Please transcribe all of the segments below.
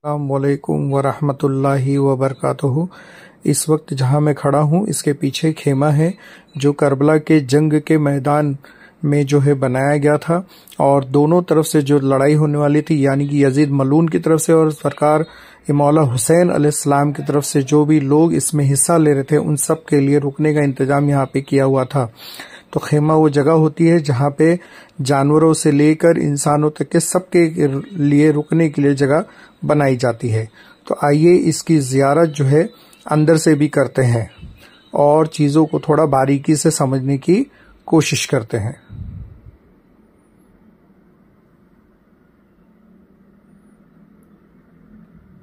अस्सलामुअलैकुम वरहमतुल्लाहि वबरकातुहू। इस वक्त जहां मैं खड़ा हूं इसके पीछे खेमा है जो करबला के जंग के मैदान में जो है बनाया गया था, और दोनों तरफ से जो लड़ाई होने वाली थी यानी कि यजीद मलून की तरफ से और सरकार मौला हुसैन अलैहिस्सलाम की तरफ से जो भी लोग इसमें हिस्सा ले रहे थे उन सब के लिए रुकने का इंतजाम यहाँ पे किया हुआ था। तो खेमा वो जगह होती है जहाँ पे जानवरों से लेकर इंसानों तक के सबके लिए रुकने के लिए जगह बनाई जाती है। तो आइए इसकी ज़ियारत जो है अंदर से भी करते हैं और चीज़ों को थोड़ा बारीकी से समझने की कोशिश करते हैं।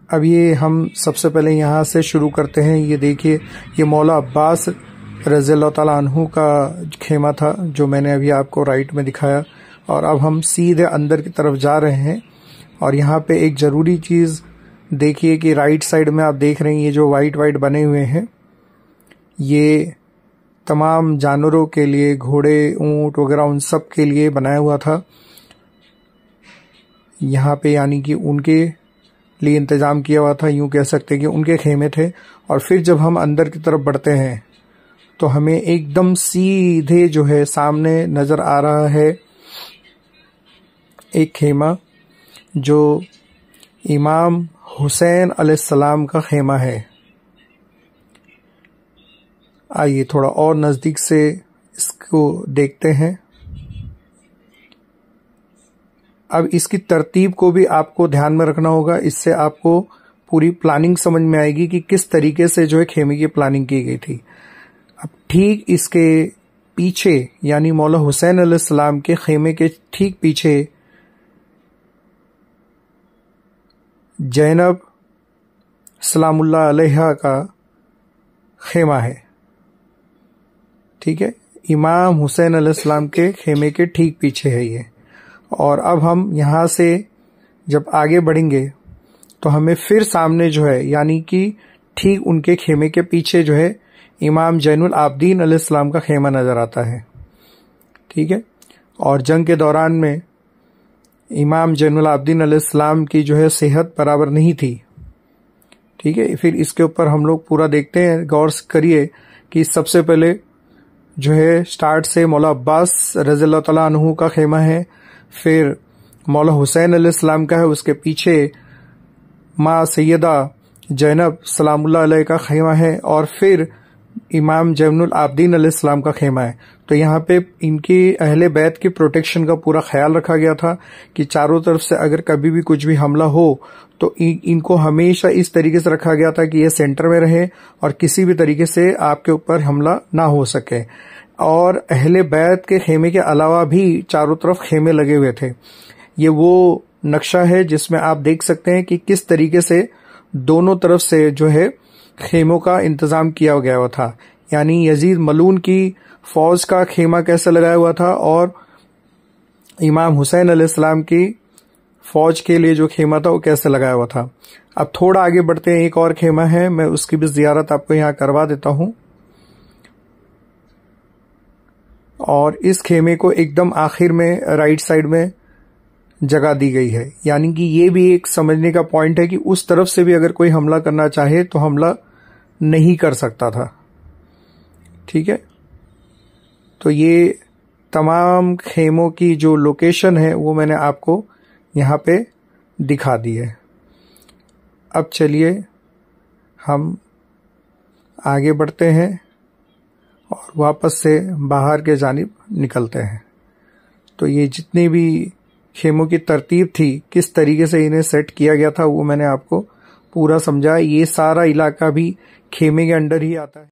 अब ये हम सबसे पहले यहाँ से शुरू करते हैं। ये देखिए, ये मौला अब्बास रज़ियल्लाहु ताला अन्हु का खेमा था जो मैंने अभी आपको राइट में दिखाया, और अब हम सीधे अंदर की तरफ जा रहे हैं। और यहाँ पे एक ज़रूरी चीज़ देखिए कि राइट साइड में आप देख रहे हैं ये जो वाइट वाइट बने हुए हैं, ये तमाम जानवरों के लिए, घोड़े, ऊंट वगैरह उन सब के लिए बनाया हुआ था यहाँ पे, यानी कि उनके लिए इंतज़ाम किया हुआ था। यूँ कह सकते हैं कि उनके खेमे थे। और फिर जब हम अंदर की तरफ बढ़ते हैं तो हमें एकदम सीधे जो है सामने नज़र आ रहा है एक खेमा जो इमाम हुसैन अलैहिस्सलाम का खेमा है। आइए थोड़ा और नज़दीक से इसको देखते हैं। अब इसकी तरतीब को भी आपको ध्यान में रखना होगा, इससे आपको पूरी प्लानिंग समझ में आएगी कि किस तरीके से जो है खेमे की प्लानिंग की गई थी। अब ठीक इसके पीछे यानी मौला हुसैन अलैहिस्सलाम के खेमे के ठीक पीछे ज़ैनब सलामुल्लाह अलैहा का खेमा है। ठीक है, इमाम हुसैन अलैहिस्सलाम के खेमे के ठीक पीछे है ये। और अब हम यहाँ से जब आगे बढ़ेंगे तो हमें फिर सामने जो है यानी कि ठीक उनके खेमे के पीछे जो है इमाम ज़ैनुल आबदीन अलैहिस्सलाम का खेमा नज़र आता है। ठीक है, और जंग के दौरान में इमाम ज़ैनुल आबदीन अलैहिस्सलाम की जो है सेहत बराबर नहीं थी। ठीक है, फिर इसके ऊपर हम लोग पूरा देखते हैं, गौर करिए कि सबसे पहले जो है स्टार्ट से मौला अब्बास रज़ियल्लाहु ताला अन्हु का खेमा है, फिर मौला हुसैन अलैहिस्सलाम का है, उसके पीछे माँ सैयदा ज़ैनब सलामुल्लाह अलैहा का खेमा है, और फिर इमाम ज़ैनुल आबदीन अलैहिस्सलाम का खेमा है। तो यहाँ पे इनकी अहले बैत की प्रोटेक्शन का पूरा ख्याल रखा गया था कि चारों तरफ से अगर कभी भी कुछ भी हमला हो तो इनको हमेशा इस तरीके से रखा गया था कि ये सेंटर में रहे और किसी भी तरीके से आपके ऊपर हमला ना हो सके। और अहले बैत के खेमे के अलावा भी चारों तरफ खेमे लगे हुए थे। ये वो नक्शा है जिसमें आप देख सकते हैं कि किस तरीके से दोनों तरफ से जो है खेमों का इंतजाम किया गया हुआ था, यानी यजीद मलून की फौज का खेमा कैसे लगाया हुआ था और इमाम हुसैन अलैहिस्सलाम की फौज के लिए जो खेमा था वो कैसे लगाया हुआ था। अब थोड़ा आगे बढ़ते हैं, एक और खेमा है, मैं उसकी भी ज़ियारत आपको यहाँ करवा देता हूँ। और इस खेमे को एकदम आखिर में राइट साइड में जगह दी गई है, यानी कि ये भी एक समझने का पॉइंट है कि उस तरफ से भी अगर कोई हमला करना चाहे तो हमला नहीं कर सकता था। ठीक है, तो ये तमाम खेमों की जो लोकेशन है वो मैंने आपको यहाँ पे दिखा दी है। अब चलिए हम आगे बढ़ते हैं और वापस से बाहर के जानिब निकलते हैं। तो ये जितनी भी खेमों की तरतीब थी, किस तरीके से इन्हें सेट किया गया था, वो मैंने आपको पूरा समझाया। ये सारा इलाका भी खेमे के अंडर ही आता है।